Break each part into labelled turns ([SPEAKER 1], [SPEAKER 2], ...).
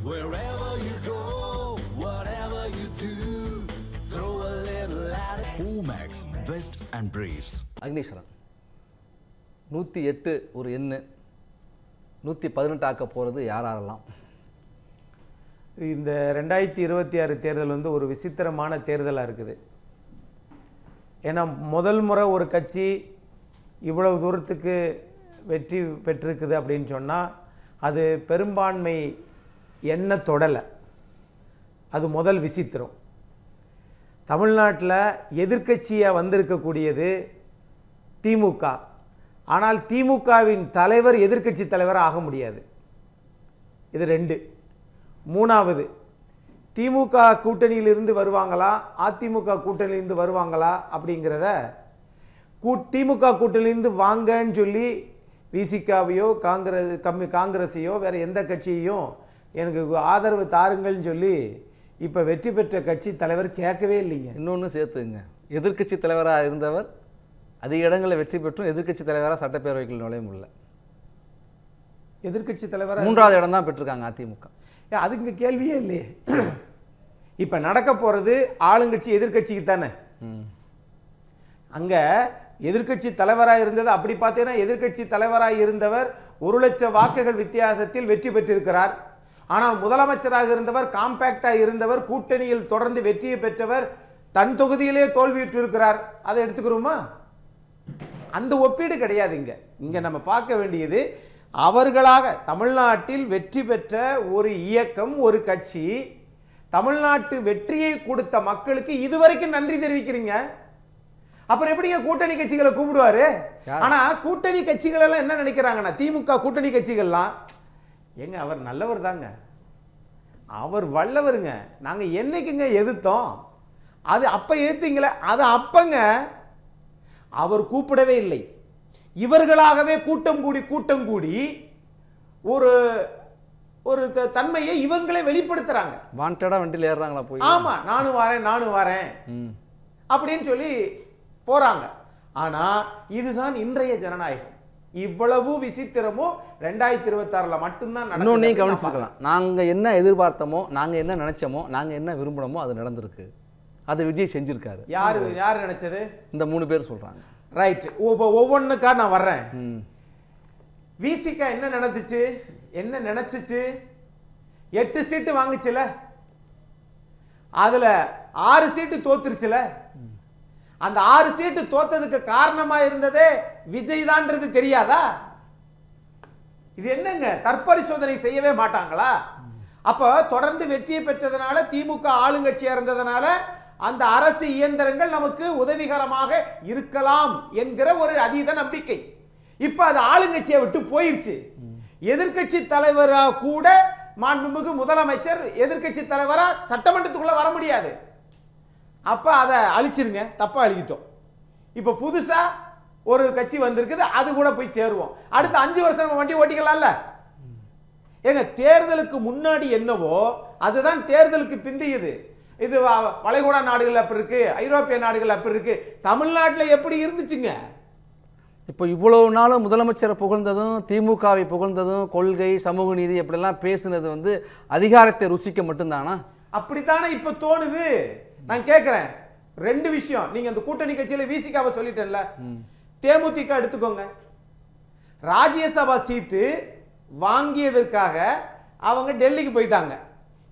[SPEAKER 1] Wherever you go, whatever you do, throw a little at it. Omax, Vest and Briefs.
[SPEAKER 2] Agneeswaran 108 ஒரு எண்ணு 118 ஆக்க போகிறது யாரெல்லாம்?
[SPEAKER 3] இந்த 2026 தேர்தல் வந்து ஒரு விசித்திரமான தேர்தலாக இருக்குது. ஏன்னா முதல் முறை ஒரு கட்சி இவ்வளவு தூரத்துக்கு வெற்றி பெற்றிருக்குது அப்படின்னு சொன்னால் அது பெரும்பான்மை எண்ண தொடலை. அது முதல் விசித்திரம். தமிழ்நாட்டில் எதிர்க்கட்சியாக வந்திருக்கக்கூடியது திமுக. ஆனால் திமுகவின் தலைவர் எதிர்க்கட்சி தலைவராக ஆக முடியாது. இது 2. 3வது, திமுக கூட்டணியிலிருந்து வருவாங்களா அதிமுக கூட்டணியிலிருந்து வருவாங்களா அப்படிங்கிறத திமுக கூட்டணியிலிருந்து வாங்கன்னு சொல்லி விசிகாவையோ காங்கிரஸையோ வேறு எந்த கட்சியையும் எனக்கு ஆதரவு தாருங்கள்னு சொல்லி இப்போ வெற்றி பெற்ற கட்சி தலைவர் கேட்கவே இல்லைங்க.
[SPEAKER 2] இன்னொன்று சேர்த்துங்க, எதிர்க்கட்சி தலைவராக இருந்தவர் அதிக இடங்களில் வெற்றி பெற்றும் எதிர்க்கட்சி தலைவராக சட்டப்பேரவைக்குள் நுழைய முடியல.
[SPEAKER 3] எதிர்க்கட்சி தலைவராக
[SPEAKER 2] 3வது இடம் தான் பெற்றிருக்காங்க அதிமுக.
[SPEAKER 3] அதுக்கு கேள்வியே இல்லையே. இப்போ நடக்க போகிறது ஆளுங்கட்சி எதிர்க்கட்சிக்கு தானே. அங்கே எதிர்க்கட்சி தலைவராக இருந்தது அப்படி பார்த்தீங்கன்னா எதிர்க்கட்சி தலைவராக இருந்தவர் 1,00,000 வாக்குகள் வித்தியாசத்தில் வெற்றி பெற்றிருக்கிறார். ஆனால் முதலமைச்சராக இருந்தவர், காம்பேக்டாக இருந்தவர், கூட்டணியில் தொடர்ந்து வெற்றியை பெற்றவர் தன் தொகுதியிலே தோல்வியுற்றிருக்கிறார். அதை எடுத்துக்கிறோமா? அந்த ஒப்பீடு கிடையாது. இங்கே நம்ம பார்க்க வேண்டியது அவர்களாக தமிழ்நாட்டில் வெற்றி பெற்ற ஒரு இயக்கம், ஒரு கட்சி தமிழ்நாட்டு வெற்றியை கொடுத்த மக்களுக்கு இதுவரைக்கும் நன்றி தெரிவிக்கிறீங்க. அப்புறம் எப்படிங்க கூட்டணி கட்சிகளை கூப்பிடுவாரு? ஆனா கூட்டணி கட்சிகள் எல்லாம் என்ன நினைக்கிறாங்கன்னா, திமுக கூட்டணி கட்சிகள்லாம் ஏங்க அவர் நல்லவர் தாங்க, அவர் வல்லவருங்க, நாங்க என்னைக்குங்க எதிர்த்தோம், அது அப்ப எதிர்த்தீங்களே, அது அப்பங்க அவர் கூப்பிடவே இல்லை. இவர்களாகவே கூட்டம் கூடி ஒரு ஒரு தன்மையை இவங்களே வெளிப்படுத்துறாங்க.
[SPEAKER 2] வாண்டடா வண்டியில் ஏறுறாங்களா போய்?
[SPEAKER 3] ஆமா, நானும் வரேன் அப்படின்னு சொல்லி போறாங்க. ஆனா இதுதான் இன்றைய ஜனநாயகம். இவ்வளவு விசித்திரமும் 2026 மட்டும்தான் நடக்கும்.
[SPEAKER 2] இன்னொன்னையும் கவனிச்சுக்கலாம். நாங்க என்ன எதிர்பார்த்தோமோ, நாங்க என்ன நினைச்சோமோ, நாங்க என்ன விரும்பணுமோ அது நடந்திருக்கு. அது விஜய் செஞ்சிருக்காரு.
[SPEAKER 3] யார் நினைச்சது? இந்த
[SPEAKER 2] 3 பேர் சொல்றாங்க.
[SPEAKER 3] ரைட். ஒவ்வொன்றுக்கா நான் வர்றேன். விசிகா என்ன நடந்துச்சு, என்ன நினைச்சிச்சு? 8 சீட்டு வாங்குச்சுல, அதுல 6 சீட்டு தோத்துருச்சுல. அந்த 6 சீட்டு தோத்ததுக்கு காரணமா இருந்ததே விஜய் தான்ன்றது தெரியாதா? இது என்னங்க, தற்பரிசோதனை செய்யவே மாட்டாங்களா? அப்ப தொடர்ந்து வெற்றியை பெற்றதனால, திமுக ஆளுங்கட்சியா இருந்ததனால அந்த அரசு இயந்திரங்கள் நமக்கு உதவிகரமாக இருக்கலாம் என்கிற ஒரு அதீத நம்பிக்கை. இப்ப அது ஆளுங்கட்சியை விட்டு போயிருச்சு. எதிர்க்கட்சி தலைவரா கூட மாண்புமிகு முதலமைச்சர் எதிர்க்கட்சி தலைவரா சட்டமன்றத்துக்குள்ள வர முடியாது. அப்ப அதை அழிச்சிருங்க, தப்பா அழிச்சிட்டோம். இப்ப புதுசா ஒரு கட்சி வந்திருக்குது, அது கூட போய் சேருவோம். அடுத்த 5 வருஷம் வண்டி ஓட்டிக்கலாம்ல. ஏங்க, தேர்தலுக்கு முன்னாடி என்னவோ அதுதான் தேர்தலுக்கு பிந்தியது. இது வளைகுடா நாடுகள் அப்படி இருக்கு, ஐரோப்பிய நாடுகள் அப்படி இருக்கு, தமிழ்நாட்டில் எப்படி இருந்துச்சுங்க?
[SPEAKER 2] இப்போ இவ்வளவு நாளும் முதலமைச்சரை புகழ்ந்ததும், திமுகவை புகழ்ந்ததும், கொள்கை சமூக நீதி எப்படிலாம் பேசுனது வந்து அதிகாரத்தை ருசிக்க மட்டும்தானா?
[SPEAKER 3] அப்படித்தானே இப்ப தோணுது. நான் கேட்கிறேன் 2 விஷயம். நீங்க அந்த கூட்டணி கட்சியில விசிகாவை சொல்லிட்டேன்ல, தேமுதிக எடுத்துக்கோங்க. ராஜ்யசபா சீட்டு வாங்கியதற்காக அவங்க டெல்லிக்கு போயிட்டாங்க.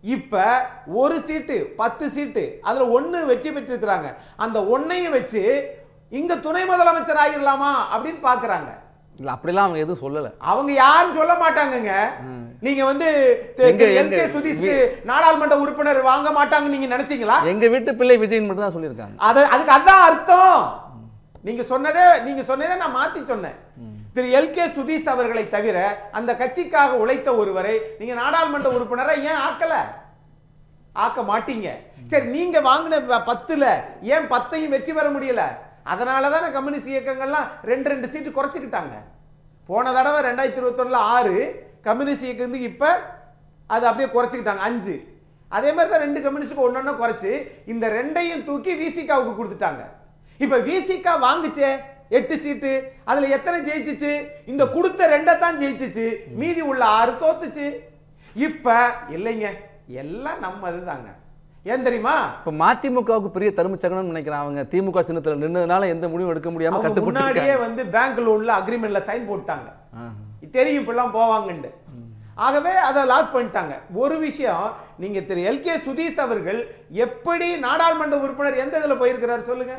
[SPEAKER 3] இப்ப 1 சீட்டு 10 சீட்டு அதுல 1 வெற்றி பெற்றிருக்கிறாங்க. அந்த 1ஐயும் வச்சு இங்க துணை முதலமைச்சர் ஆகிடலாமா அப்படின்னு பாக்குறாங்க.
[SPEAKER 2] இல்ல, அப்படிலாம் அவங்க எதுவும் சொல்லல. அவங்க
[SPEAKER 3] யாரும் சொல்ல மாட்டாங்க. நீங்க வந்து எல்கே சுதீஷ்க்கு நாடாளுமன்ற உறுப்பினர் வாங்க மாட்டாங்க நீங்க நினைச்சீங்களா?
[SPEAKER 2] எங்க வீட்டு பிள்ளை விஜய் மட்டும் தான் சொல்லியிருக்காங்க.
[SPEAKER 3] அதுக்கு அதான் அர்த்தம். நீங்க சொன்னதே நான் மாத்தி சொன்னேன். திரு எல்கே சுதீஷ் அவர்களை தவிர அந்த கட்சிக்காக உழைத்த ஒருவரை நீங்க நாடாளுமன்ற உறுப்பினரை ஏன் ஆக்க மாட்டீங்க? சரி, நீங்க வாங்கின 10ல ஏன் 10ஐயும் வெற்றி பெற முடியல? அதனாலதான் கம்யூனிஸ்ட் இயக்கங்கள்லாம் 2 சீட்டு குறைச்சிக்கிட்டாங்க. போன தடவை 2021 6 கம்யூனிஸ்ட் இயக்கம், இப்ப அது அப்படியே குறைச்சிக்கிட்டாங்க 5. அதே மாதிரி தான் 2 கம்யூனிஸ்டுக்கு ஒன்னொன்னு குறைச்சு இந்த 2ஐயும் தூக்கி விசிகாவுக்கு கொடுத்துட்டாங்க. இப்ப விசிகா வாங்குச்சே 8 சீட்டு, அதுல எத்தனை ஜெயிச்சிச்சு? இந்த கொடுத்த 2 தான் ஜெயிச்சிச்சு, மீதி உள்ள 6 தோத்துச்சு. இப்ப இல்லைங்க, எல்லாம் நம்மது தாங்க. ஏன் தெரியுமா?
[SPEAKER 2] இப்ப மதிமுகவுக்கு பெரிய தருமச்சகனம் நினைக்கிறேன். அவங்க திமுக சின்னத்துல நின்னதுனால எந்த முடிவும் எடுக்க முடியாம கட்டுப்பட்டு
[SPEAKER 3] முன்னாடியே வந்து பேங்க் லோன்ல அக்ரிமெண்ட்ல சைன் போட்டாங்க. தெரியும் இப்பெல்லாம் போவாங்கன்னு. ஆகவே அதை லாக் பண்ணிட்டாங்க. ஒரு விஷயம், நீங்க திரு எல்கே சுதீஷ் அவர்கள் எப்படி நாடாளுமன்ற உறுப்பினர் எந்த இதுல போயிருக்கிறார் சொல்லுங்க?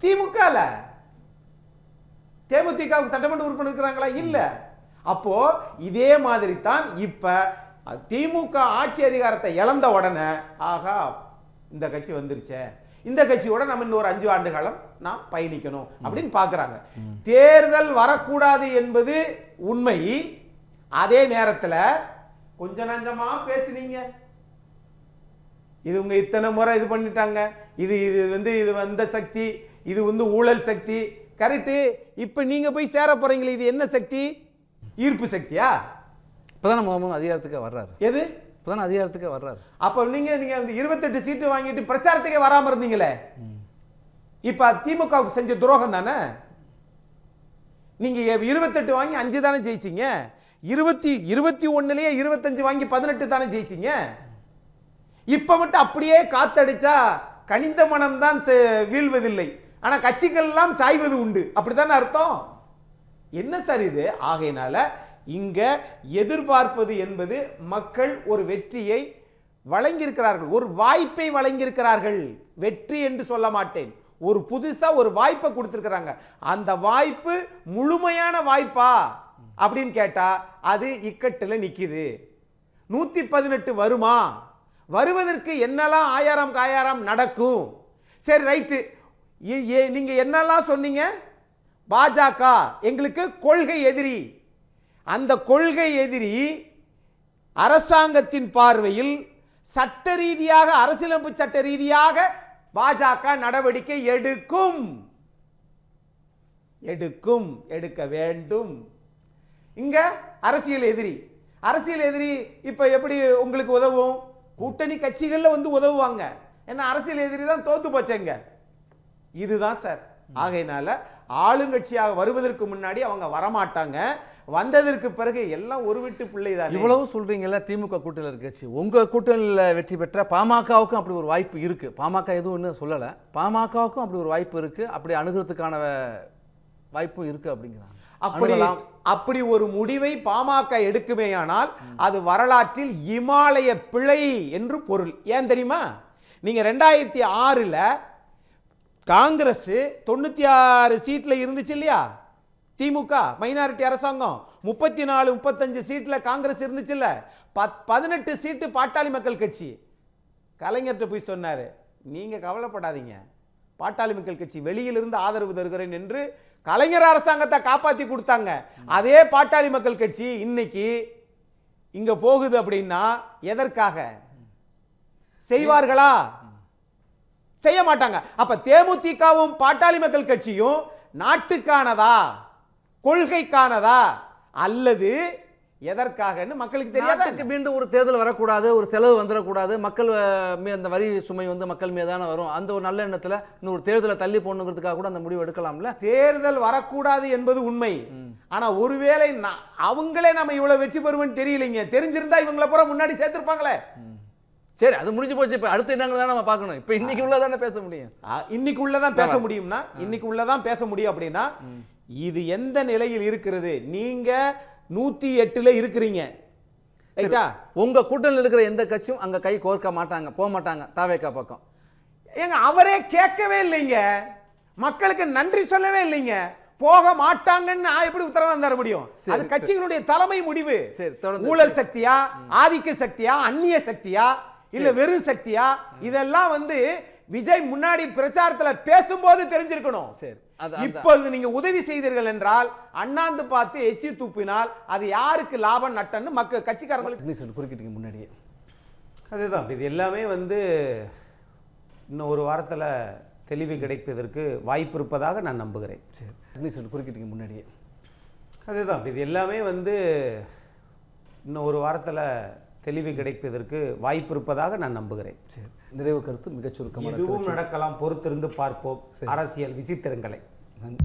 [SPEAKER 3] திமுகல. தேமுதிகவுக்கு சட்டமன்ற உறுப்பினர் இருக்கிறாங்களா? இல்ல. அப்போ இதே மாதிரி தான் இப்ப திமுக ஆட்சி அதிகாரத்தை இழந்த உடனே ஆகா இந்த கட்சி வந்துருச்சே, இந்த கட்சியோட நம்ம இன்னும் ஒரு 5 ஆண்டு காலம் நாம் பயணிக்கணும் அப்படின்னு பாக்குறாங்க. தேர்தல் வரக்கூடாது என்பது உண்மை. அதே நேரத்தில் கொஞ்ச நஞ்சமா பேசுனீங்க, இது உங்க இத்தனை முறை இது பண்ணிட்டாங்க, இது வந்த சக்தி, இது ஊழல் சக்தி. கரெக்டு. இப்ப நீங்க போய் சேர போறீங்களே, இது என்ன சக்தி? ஈர்ப்பு சக்தியா?
[SPEAKER 2] இப்பதான் நம்ம அதிகாரத்துக்கு வர்றாரு.
[SPEAKER 3] எது?
[SPEAKER 2] இப்பதான் அதிகாரத்துக்கு வர்றாரு.
[SPEAKER 3] அப்ப நீங்க 28 சீட்டு வாங்கிட்டு பிரச்சாரத்துக்கே வராம இருந்தீங்களே, இப்ப திமுகவுக்கு செஞ்ச துரோகம் தானே. நீங்க 28 வாங்கி 5 தானே ஜெயிச்சீங்க. 21லயே 25 வாங்கி 18 தானே ஜெயிச்சீங்க. இப்ப மட்டும் அப்படியே காத்தடிச்சா கனிந்த மனம் தான் வீழ்வதில்லை, ஆனா கட்சிகள் எல்லாம் சாய்வது உண்டு, அப்படித்தானே அர்த்தம்? என்ன சார் இது? ஆகையினால இங்க எதிர்பார்ப்பது என்பது மக்கள் ஒரு வெற்றியை வழங்கியிருக்கிறார்கள், ஒரு வாய்ப்பை வழங்கியிருக்கிறார்கள். வெற்றி என்று சொல்ல மாட்டேன், ஒரு புதுசா ஒரு வாய்ப்பை கொடுத்திருக்கிறாங்க. அந்த வாய்ப்பு முழுமையான வாய்ப்பா அப்படின்னு கேட்டா அது இக்கட்டுல நிக்குது. 118 வருமா? வருவதற்கு என்னெல்லாம் ஆயாரம் காயாரம் நடக்கும்? சரி, ரைட்டு. நீங்க என்னெல்லாம் சொன்னீங்க? பாஜக எங்களுக்கு கொள்கை எதிரி. அந்த கொள்கை எதிரி அரசாங்கத்தின் பார்வையில் சட்ட ரீதியாக, அரசியலமைப்பு சட்ட ரீதியாக பாஜக நடவடிக்கை எடுக்கும், எடுக்க வேண்டும். இங்க அரசியல் எதிரி. அரசியல் எதிரி இப்ப எப்படி உங்களுக்கு உதவும்? கூட்டணி கட்சிகள்ல உதவுவாங்க. ஏன்னா அரசியல் எதிரி தான் தோத்து போச்சேங்க. இதுதான் சார். ஆகையினால ஆளுங்கட்சியாக வருவதற்கு முன்னாடி அவங்க வரமாட்டாங்க, வந்ததற்கு பிறகு எல்லாம் ஒரு வீட்டு பிள்ளை தான்.
[SPEAKER 2] இவ்வளவு சொல்றீங்கல்ல, திமுக கூட்டணியில் இருந்துச்சு, உங்க கூட்டணியில் வெற்றி பெற்ற பாமகவுக்கும் அப்படி ஒரு வாய்ப்பு இருக்கு. பாமக எதுவும் இன்னும் சொல்லலை, பாமகவுக்கும் அப்படி ஒரு வாய்ப்பு இருக்கு, அப்படி அணுகிறதுக்கான வாய்ப்பும் இருக்கு அப்படிங்கிறாங்க.
[SPEAKER 3] அப்படி ஒரு முடிவை பாமக எடுக்குமேயானால் அது வரலாற்றில் இமாலய பிழை என்று பொருள். ஏன் தெரியுமா? நீங்க 2006ல் காங்கிரஸ் 96 சீட்ல இருந்துச்சு இல்லையா? திமுக மைனாரிட்டி அரசாங்கம் 34-35 சீட்ல காங்கிரஸ் இருந்துச்சு இல்ல? 18 சீட்டு பாட்டாளி மக்கள் கட்சி. கலைஞர்கிட்ட போய் சொன்னாரு, நீங்க கவலைப்படாதீங்க, பாட்டாளி மக்கள் கட்சி வெளியிலிருந்து ஆதரவு தருகிறேன் என்று கலைஞர் அரசாங்கத்தை காப்பாத்தி கொடுத்தாங்க. அதே பாட்டாளி மக்கள் கட்சி இன்னைக்கு இங்க போகுது அப்படின்னா எதற்காக? செய்வார்களா? செய்ய மாட்டாங்க. அப்ப தேமுதிகவும் பாட்டாளி மக்கள் கட்சியும் நாட்டுக்கானதா, கொள்கைக்கானதா, அல்லது எதற்காகன்னு மக்களுக்கு தெரியாத.
[SPEAKER 2] மீண்டும் ஒரு தேர்தல் வரக்கூடாது, ஒரு செலவு வந்துடக்கூடாது, மக்கள் அந்த வரி சுமை மக்கள் மீதான வரும், அந்த ஒரு நல்ல எண்ணத்துல இன்னொரு தேர்தலை தள்ளி போடணுங்கிறதுக்காக கூட அந்த முடிவு எடுக்கலாம்ல. தேர்தல்
[SPEAKER 3] வரக்கூடாது என்பது உண்மை. ஆனா ஒருவேளை அவங்களே நம்ம இவ்வளவு வெற்றி பெறுவோம்னு தெரியலைங்க, தெரிஞ்சிருந்தா இவங்களை பூரா முன்னாடி சேர்த்திருப்பாங்களே.
[SPEAKER 2] சரி, அது முடிஞ்சு போச்சு. இப்ப அடுத்து என்னங்க நம்ம பார்க்கணும். இப்ப இன்னைக்கு உள்ளதானே பேச முடியும்.
[SPEAKER 3] இன்னைக்கு உள்ளதான் பேச முடியும்னா, இன்னைக்கு உள்ளதான் பேச முடியும். அப்படின்னா இது எந்த நிலையில் இருக்கிறது? நீங்க 108ல இருக்கிறீங்க.
[SPEAKER 2] உங்க கூட்டணியில் இருக்கிற எந்த கட்சியும் அங்க கை கோர்க்க மாட்டாங்க, போக மாட்டாங்க தாவேகா பக்கம்.
[SPEAKER 3] ஏங்க அவரே கேட்கவே இல்லைங்க, மக்களுக்கு நன்றி சொல்லவே இல்லைங்க, போக மாட்டாங்கன்னு நான் எப்படி உத்தரவாதம் தர முடியும்? அது கட்சிகளுடைய தலைமை முடிவு. ஊழல் சக்தியா, ஆதிக்க சக்தியா, அந்நிய சக்தியா, இல்ல வெறும் சக்தியா? இதெல்லாம் விஜய் முன்னாடி பிரச்சாரத்துல பேசும்போது தெரிஞ்சிருக்கணும். இப்பொழுது நீங்க உதவி செய்தீர்கள் என்றால், அண்ணாந்து பார்த்து எச்சி துப்பினால் அது யாருக்கு லாபம் நட்டன்னு மக்கள் கட்சிக்காரங்களுக்கு
[SPEAKER 2] குறுக்கிட்டு முன்னாடியே
[SPEAKER 3] அதுதான். இது எல்லாமே இன்னும் ஒரு வாரத்துல தெளிவு கிடைப்பதற்கு வாய்ப்பு இருப்பதாக நான் நம்புகிறேன்.
[SPEAKER 2] குறுக்கிட்டு முன்னாடியே
[SPEAKER 3] அதுதான். இது எல்லாமே இன்னும் ஒரு வாரத்துல தெளிவு கிடைப்பதற்கு வாய்ப்பு இருப்பதாக நான் நம்புகிறேன்.
[SPEAKER 2] நிறைவு கருத்து மிகச் சுருக்கமாக.
[SPEAKER 3] எதுவும் நடக்கலாம், பொறுத்திருந்து பார்ப்போம் அரசியல் விசித்திரங்களை. நன்றி.